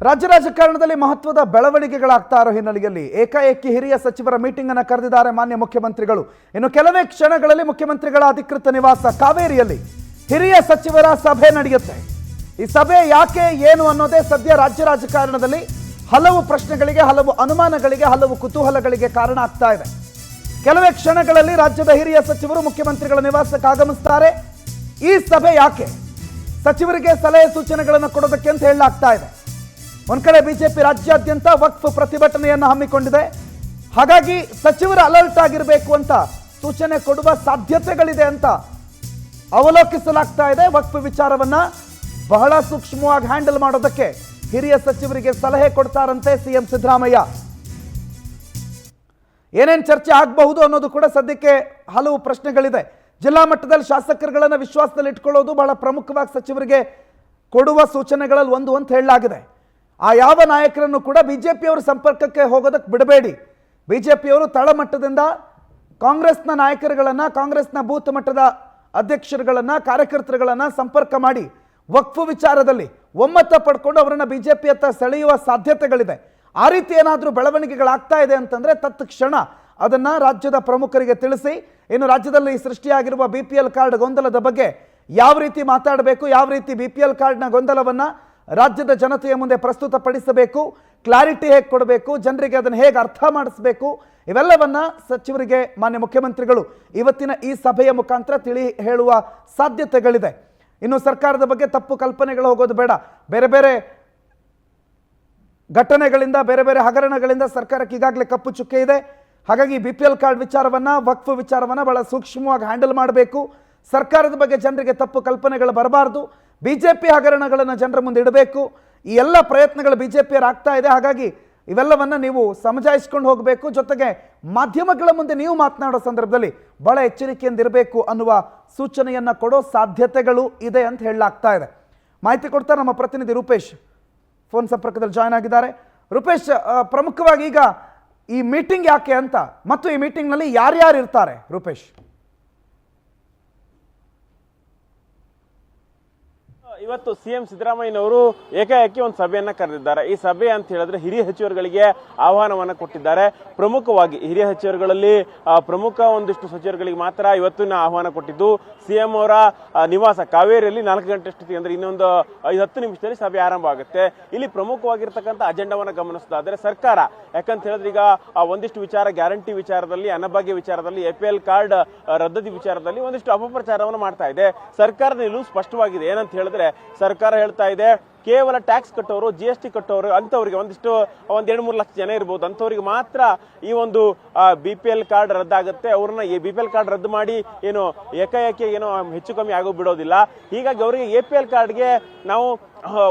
ರಾಜ್ಯ ರಾಜಕಾರಣದಲ್ಲಿ ಮಹತ್ವದ ಬೆಳವಣಿಗೆಗಳಾಗ್ತಾ ಇರೋ ಹಿನ್ನೆಲೆಯಲ್ಲಿ ಏಕಾಏಕಿ ಹಿರಿಯ ಸಚಿವರ ಮೀಟಿಂಗ್ ಅನ್ನು ಕರೆದಿದ್ದಾರೆ ಮಾನ್ಯ ಮುಖ್ಯಮಂತ್ರಿಗಳು. ಇನ್ನು ಕೆಲವೇ ಕ್ಷಣಗಳಲ್ಲಿ ಮುಖ್ಯಮಂತ್ರಿಗಳ ಅಧಿಕೃತ ನಿವಾಸ ಕಾವೇರಿಯಲ್ಲಿ ಹಿರಿಯ ಸಚಿವರ ಸಭೆ ನಡೆಯುತ್ತೆ. ಈ ಸಭೆ ಯಾಕೆ ಏನು ಅನ್ನೋದೇ ಸದ್ಯ ರಾಜ್ಯ ರಾಜಕಾರಣದಲ್ಲಿ ಹಲವು ಪ್ರಶ್ನೆಗಳಿಗೆ, ಹಲವು ಅನುಮಾನಗಳಿಗೆ, ಹಲವು ಕುತೂಹಲಗಳಿಗೆ ಕಾರಣ ಆಗ್ತಾ ಇದೆ. ಕೆಲವೇ ಕ್ಷಣಗಳಲ್ಲಿ ರಾಜ್ಯದ ಹಿರಿಯ ಸಚಿವರು ಮುಖ್ಯಮಂತ್ರಿಗಳ ನಿವಾಸಕ್ಕೆ ಆಗಮಿಸುತ್ತಾರೆ. ಈ ಸಭೆ ಯಾಕೆ? ಸಚಿವರಿಗೆ ಸಲಹೆ ಸೂಚನೆಗಳನ್ನು ಕೊಡೋದಕ್ಕೆ ಅಂತ ಹೇಳಲಾಗ್ತಾ ಇದೆ. ಒಂದ್ ಕಡೆ ಬಿಜೆಪಿ ರಾಜ್ಯಾದ್ಯಂತ ವಕ್ಫ್ ಪ್ರತಿಭಟನೆಯನ್ನು ಹಮ್ಮಿಕೊಂಡಿದೆ. ಹಾಗಾಗಿ ಸಚಿವರು ಅಲರ್ಟ್ ಆಗಿರಬೇಕು ಅಂತ ಸೂಚನೆ ಕೊಡುವ ಸಾಧ್ಯತೆಗಳಿದೆ ಅಂತ ಅವಲೋಕಿಸಲಾಗ್ತಾ ಇದೆ. ವಕ್ಫ್ ವಿಚಾರವನ್ನ ಬಹಳ ಸೂಕ್ಷ್ಮವಾಗಿ ಹ್ಯಾಂಡಲ್ ಮಾಡೋದಕ್ಕೆ ಹಿರಿಯ ಸಚಿವರಿಗೆ ಸಲಹೆ ಕೊಡ್ತಾರಂತೆ ಸಿಎಂ ಸಿದ್ದರಾಮಯ್ಯ. ಏನೇನು ಚರ್ಚೆ ಆಗಬಹುದು ಅನ್ನೋದು ಕೂಡ ಸದ್ಯಕ್ಕೆ ಹಲವು ಪ್ರಶ್ನೆಗಳಿದೆ. ಜಿಲ್ಲಾ ಮಟ್ಟದಲ್ಲಿ ಶಾಸಕರುಗಳನ್ನು ವಿಶ್ವಾಸದಲ್ಲಿ ಇಟ್ಕೊಳ್ಳೋದು ಬಹಳ ಪ್ರಮುಖವಾಗಿ ಸಚಿವರಿಗೆ ಕೊಡುವ ಸೂಚನೆಗಳಲ್ಲಿ ಒಂದು ಅಂತ ಹೇಳಲಾಗಿದೆ. ಆ ಯಾವ ನಾಯಕರನ್ನು ಕೂಡ ಬಿಜೆಪಿಯವರು ಸಂಪರ್ಕಕ್ಕೆ ಹೋಗೋದಕ್ಕೆ ಬಿಡಬೇಡಿ. ಬಿಜೆಪಿಯವರು ತಳಮಟ್ಟದಿಂದ ಕಾಂಗ್ರೆಸ್ನ ನಾಯಕರುಗಳನ್ನು, ಕಾಂಗ್ರೆಸ್ನ ಬೂತ್ ಮಟ್ಟದ ಅಧ್ಯಕ್ಷರುಗಳನ್ನು, ಕಾರ್ಯಕರ್ತರುಗಳನ್ನು ಸಂಪರ್ಕ ಮಾಡಿ ವಕ್ಫ್ ವಿಚಾರದಲ್ಲಿ ಒಮ್ಮತ ಪಡ್ಕೊಂಡು ಅವರನ್ನು ಬಿಜೆಪಿಯತ್ತ ಸೆಳೆಯುವ ಸಾಧ್ಯತೆಗಳಿದೆ. ಆ ರೀತಿ ಏನಾದರೂ ಬೆಳವಣಿಗೆಗಳಾಗ್ತಾ ಇದೆ ಅಂತಂದ್ರೆ ತತ್ಕ್ಷಣ ಅದನ್ನ ರಾಜ್ಯದ ಪ್ರಮುಖರಿಗೆ ತಿಳಿಸಿ, ಇನ್ನು ರಾಜ್ಯದಲ್ಲಿ ಸೃಷ್ಟಿಯಾಗಿರುವ BPL ಕಾರ್ಡ್ ಗೊಂದಲದ ಬಗ್ಗೆ ಯಾವ ರೀತಿ ಮಾತಾಡಬೇಕು, ಯಾವ ರೀತಿ BPL ಕಾರ್ಡ್ನ ಗೊಂದಲವನ್ನ ರಾಜ್ಯದ ಜನತೆಯ ಮುಂದೆ ಪ್ರಸ್ತುತಪಡಿಸಬೇಕು, ಕ್ಲಾರಿಟಿ ಹೇಗೆ ಕೊಡಬೇಕು, ಜನರಿಗೆ ಅದನ್ನು ಹೇಗೆ ಅರ್ಥ ಮಾಡಿಸಬೇಕು, ಇವೆಲ್ಲವನ್ನ ಸಚಿವರಿಗೆ ಮಾನ್ಯ ಮುಖ್ಯಮಂತ್ರಿಗಳು ಇವತ್ತಿನ ಈ ಸಭೆಯ ಮುಖಾಂತರ ತಿಳಿ ಹೇಳುವ ಸಾಧ್ಯತೆಗಳಿದೆ. ಇನ್ನು ಸರ್ಕಾರದ ಬಗ್ಗೆ ತಪ್ಪು ಕಲ್ಪನೆಗಳು ಹೋಗೋದು ಬೇಡ. ಬೇರೆ ಬೇರೆ ಘಟನೆಗಳಿಂದ, ಬೇರೆ ಬೇರೆ ಹಗರಣಗಳಿಂದ ಸರ್ಕಾರಕ್ಕೆ ಈಗಾಗಲೇ ಕಪ್ಪು ಚುಕ್ಕೆ ಇದೆ. ಹಾಗಾಗಿ BPL ಕಾರ್ಡ್ ವಿಚಾರವನ್ನ, ವಕ್ಫ್ ವಿಚಾರವನ್ನ ಬಹಳ ಸೂಕ್ಷ್ಮವಾಗಿ ಹ್ಯಾಂಡಲ್ ಮಾಡಬೇಕು. ಸರ್ಕಾರದ ಬಗ್ಗೆ ಜನರಿಗೆ ತಪ್ಪು ಕಲ್ಪನೆಗಳು ಬರಬಾರ್ದು. ಬಿಜೆಪಿ ಹಗರಣಗಳನ್ನು ಜನರ ಮುಂದೆ ಇಡಬೇಕು. ಈ ಎಲ್ಲ ಪ್ರಯತ್ನಗಳು ಬಿಜೆಪಿಯರು ಆಗ್ತಾ ಇದೆ. ಹಾಗಾಗಿ ಇವೆಲ್ಲವನ್ನ ನೀವು ಸಮಜಾಯಿಸ್ಕೊಂಡು ಹೋಗಬೇಕು. ಜೊತೆಗೆ ಮಾಧ್ಯಮಗಳ ಮುಂದೆ ನೀವು ಮಾತನಾಡೋ ಸಂದರ್ಭದಲ್ಲಿ ಬಹಳ ಎಚ್ಚರಿಕೆಯಿಂದ ಇರಬೇಕು ಅನ್ನುವ ಸೂಚನೆಯನ್ನ ಕೊಡೋ ಸಾಧ್ಯತೆಗಳು ಇದೆ ಅಂತ ಹೇಳಲಾಗ್ತಾ ಇದೆ. ಮಾಹಿತಿ ಕೊಡ್ತಾರೆ ನಮ್ಮ ಪ್ರತಿನಿಧಿ ರೂಪೇಶ್, ಫೋನ್ ಸಂಪರ್ಕದಲ್ಲಿ ಜಾಯ್ನ್ ಆಗಿದ್ದಾರೆ. ರೂಪೇಶ್, ಪ್ರಮುಖವಾಗಿ ಈಗ ಈ ಮೀಟಿಂಗ್ ಯಾಕೆ ಅಂತ ಮತ್ತು ಈ ಮೀಟಿಂಗ್ನಲ್ಲಿ ಯಾರ್ಯಾರು ಇರ್ತಾರೆ ರೂಪೇಶ್? ಇವತ್ತು ಸಿಎಂ ಸಿದ್ದರಾಮಯ್ಯನವರು ಏಕಾಏಕಿ ಒಂದು ಸಭೆಯನ್ನ ಕರೆದಿದ್ದಾರೆ. ಈ ಸಭೆ ಅಂತ ಹೇಳಿದ್ರೆ ಹಿರಿಯ ಸಚಿವರುಗಳಿಗೆ ಆಹ್ವಾನವನ್ನ ಕೊಟ್ಟಿದ್ದಾರೆ. ಪ್ರಮುಖವಾಗಿ ಹಿರಿಯ ಸಚಿವರುಗಳಲ್ಲಿ ಪ್ರಮುಖ ಒಂದಿಷ್ಟು ಸಚಿವರುಗಳಿಗೆ ಮಾತ್ರ ಇವತ್ತಿನ ಆಹ್ವಾನ ಕೊಟ್ಟಿದ್ದು. ಸಿಎಂ ಅವರ ನಿವಾಸ ಕಾವೇರಿಯಲ್ಲಿ 4 ಗಂಟೆ ಅಷ್ಟೊತ್ತಿಗೆ, ಅಂದ್ರೆ ಇನ್ನೊಂದು 5-10 ನಿಮಿಷದಲ್ಲಿ ಸಭೆ ಆರಂಭ ಆಗುತ್ತೆ. ಇಲ್ಲಿ ಪ್ರಮುಖವಾಗಿರ್ತಕ್ಕಂಥ ಅಜೆಂಡಾವನ್ನ ಗಮನಿಸೋದಾದ್ರೆ ಸರ್ಕಾರ, ಯಾಕಂತ ಹೇಳಿದ್ರೆ ಈಗ ಒಂದಿಷ್ಟು ವಿಚಾರ, ಗ್ಯಾರಂಟಿ ವಿಚಾರದಲ್ಲಿ, ಅನ್ನಭಾಗ್ಯ ವಿಚಾರದಲ್ಲಿ, APL ಕಾರ್ಡ್ ರದ್ದತಿ ವಿಚಾರದಲ್ಲಿ ಒಂದಿಷ್ಟು ಅಪಪ್ರಚಾರವನ್ನು ಮಾಡ್ತಾ ಇದೆ. ಸರ್ಕಾರದ ನಿಲುವು ಸ್ಪಷ್ಟವಾಗಿದೆ. ಏನಂತ ಹೇಳಿದ್ರೆ ಸರ್ಕಾರ ಹೇಳ್ತಾ ಇದೆ, ಕೇವಲ ಟ್ಯಾಕ್ಸ್ ಕಟ್ಟೋರು, GST ಕಟ್ಟೋರು ಅಂತವರಿಗೆ ಒಂದಿಷ್ಟು 1-2-3 ಲಕ್ಷ ಜನ ಇರಬಹುದು, ಅಂತವರಿಗೆ ಮಾತ್ರ ಈ ಒಂದು BPL ಕಾರ್ಡ್ ರದ್ದಾಗುತ್ತೆ. ಅವ್ರನ್ನ BPL ಕಾರ್ಡ್ ರದ್ದು ಮಾಡಿ ಏನು ಏಕಾಏಕಿ ಏನೋ ಹೆಚ್ಚು ಕಮ್ಮಿ ಆಗೋ ಬಿಡೋದಿಲ್ಲ. ಹೀಗಾಗಿ ಅವರಿಗೆ APL ಕಾರ್ಡ್ಗೆ ನಾವು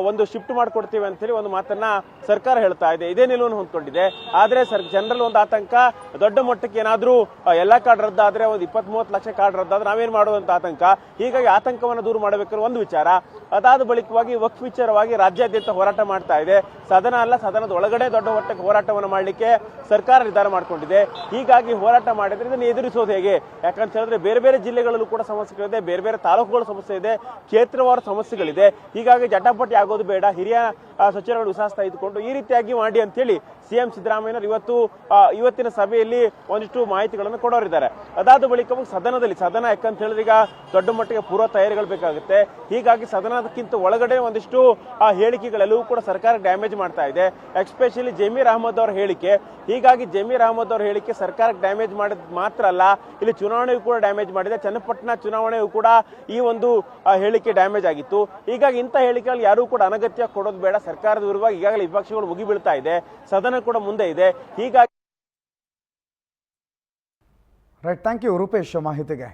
ಒಂದು ಶಿಫ್ಟ್ ಮಾಡ್ಕೊಡ್ತೀವಿ ಅಂತ ಹೇಳಿ ಒಂದು ಮಾತನ್ನ ಸರ್ಕಾರ ಹೇಳ್ತಾ ಇದೆ. ಇದೇ ನಿಲುವನ್ನು ಹೊಂದ್ಕೊಂಡಿದೆ. ಆದ್ರೆ ಜನರಲ್ಲಿ ಒಂದು ಆತಂಕ, ದೊಡ್ಡ ಮಟ್ಟಕ್ಕೆ ಏನಾದ್ರೂ ಎಲ್ಲಾ ಕಾರ್ಡ್ ರದ್ದಾದ್ರೆ ಒಂದು 20-30 ಲಕ್ಷ ಕಾರ್ಡ್ ರದ್ದಾದ್ರೆ ನಾವೇನ್ ಮಾಡುವಂತ ಆತಂಕ. ಹೀಗಾಗಿ ಆತಂಕವನ್ನು ದೂರ ಮಾಡಬೇಕಾದ್ರೆ ಒಂದು ವಿಚಾರ. ಅದಾದ ಬಳಿಕವಾಗಿ ವಕ್ಫ್ ವಿಚಾರವಾಗಿ ರಾಜ್ಯಾದ್ಯಂತ ಹೋರಾಟ ಮಾಡ್ತಾ ಇದೆ. ಸದನ ಅಲ್ಲ, ಸದನದ ಒಳಗಡೆ ದೊಡ್ಡ ಮಟ್ಟಕ್ಕೆ ಹೋರಾಟವನ್ನು ಮಾಡಲಿಕ್ಕೆ ಸರ್ಕಾರ ನಿರ್ಧಾರ ಮಾಡಿಕೊಂಡಿದೆ. ಹೀಗಾಗಿ ಹೋರಾಟ ಮಾಡಿದ್ರೆ ಇದನ್ನು ಎದುರಿಸೋದು ಹೇಗೆ? ಯಾಕಂತ ಹೇಳಿದ್ರೆ ಬೇರೆ ಬೇರೆ ಜಿಲ್ಲೆಗಳಲ್ಲೂ ಕೂಡ ಸಮಸ್ಯೆಗಳಿದೆ, ಬೇರೆ ಬೇರೆ ತಾಲೂಕುಗಳ ಸಮಸ್ಯೆ ಇದೆ, ಕ್ಷೇತ್ರವಾರ ಸಮಸ್ಯೆಗಳಿದೆ. ಹೀಗಾಗಿ ಜಟಾಪಟಿ ಆಗೋದು ಬೇಡ. ಹಿರಿಯ ಸಚಿವರುಗಳು ವಿಶ್ವಾಸ ತೆಗೆದುಕೊಂಡು ಈ ರೀತಿಯಾಗಿ ಮಾಡಿ ಅಂತ ಹೇಳಿ ಸಿಎಂ ಸಿದ್ದರಾಮಯ್ಯನವರು ಇವತ್ತಿನ ಸಭೆಯಲ್ಲಿ ಒಂದಿಷ್ಟು ಮಾಹಿತಿಗಳನ್ನು ಕೊಡೋರಿದ್ದಾರೆ. ಅದಾದ ಬಳಿಕ ಸದನ ಯಾಕಂತ ಹೇಳಿದ್ರೆ ಈಗ ದೊಡ್ಡ ಮಟ್ಟಿಗೆ ಪೂರ್ವ ತಯಾರಿಗಳು ಬೇಕಾಗುತ್ತೆ. ಹೀಗಾಗಿ ಸದನದಕ್ಕಿಂತ ಒಳಗಡೆ ಒಂದಿಷ್ಟು ಹೇಳಿಕೆಗಳೆಲ್ಲವೂ ಕೂಡ ಸರ್ಕಾರ ಡ್ಯಾಮೇಜ್ ಮಾಡ್ತಾ ಇದೆ. ಎಸ್ಪೆಷಲಿ ಜಮೀರ್ ಅಹಮದ್ ಅವರ ಹೇಳಿಕೆ. ಹೀಗಾಗಿ ಜಮೀರ್ ಅಹಮದ್ ಅವರ ಹೇಳಿಕೆ ಸರ್ಕಾರಕ್ಕೆ ಡ್ಯಾಮೇಜ್ ಮಾಡಿದ ಮಾತ್ರ ಅಲ್ಲ, ಇಲ್ಲಿ ಚುನಾವಣೆಗೂ ಕೂಡ ಡ್ಯಾಮೇಜ್ ಮಾಡಿದೆ. ಚನ್ನಪಟ್ಟಣ ಚುನಾವಣೆಗೂ ಕೂಡ ಈ ಒಂದು ಹೇಳಿಕೆ ಡ್ಯಾಮೇಜ್ ಆಗಿತ್ತು. ಹೀಗಾಗಿ ಇಂಥ ಹೇಳಿಕೆಗಳು ಯಾರು ಕೂಡ ಅನಗತ್ಯ ಕೊಡೋದು ಬೇಡ. ಸರ್ಕಾರದ ವಿರುದ್ಧ ಈಗಾಗಲೇ ವಿಪಕ್ಷಗಳು ಮುಗಿಬೀಳ್ತಾ ಇದೆ, ಸದನ ಕೂಡ ಮುಂದೆ ಇದೆ. ಹೀಗಾಗಿ ರೈಟ್, ಥ್ಯಾಂಕ್ ಯು ರೂಪೇಶ್ ಮಾಹಿತಿಗೆ.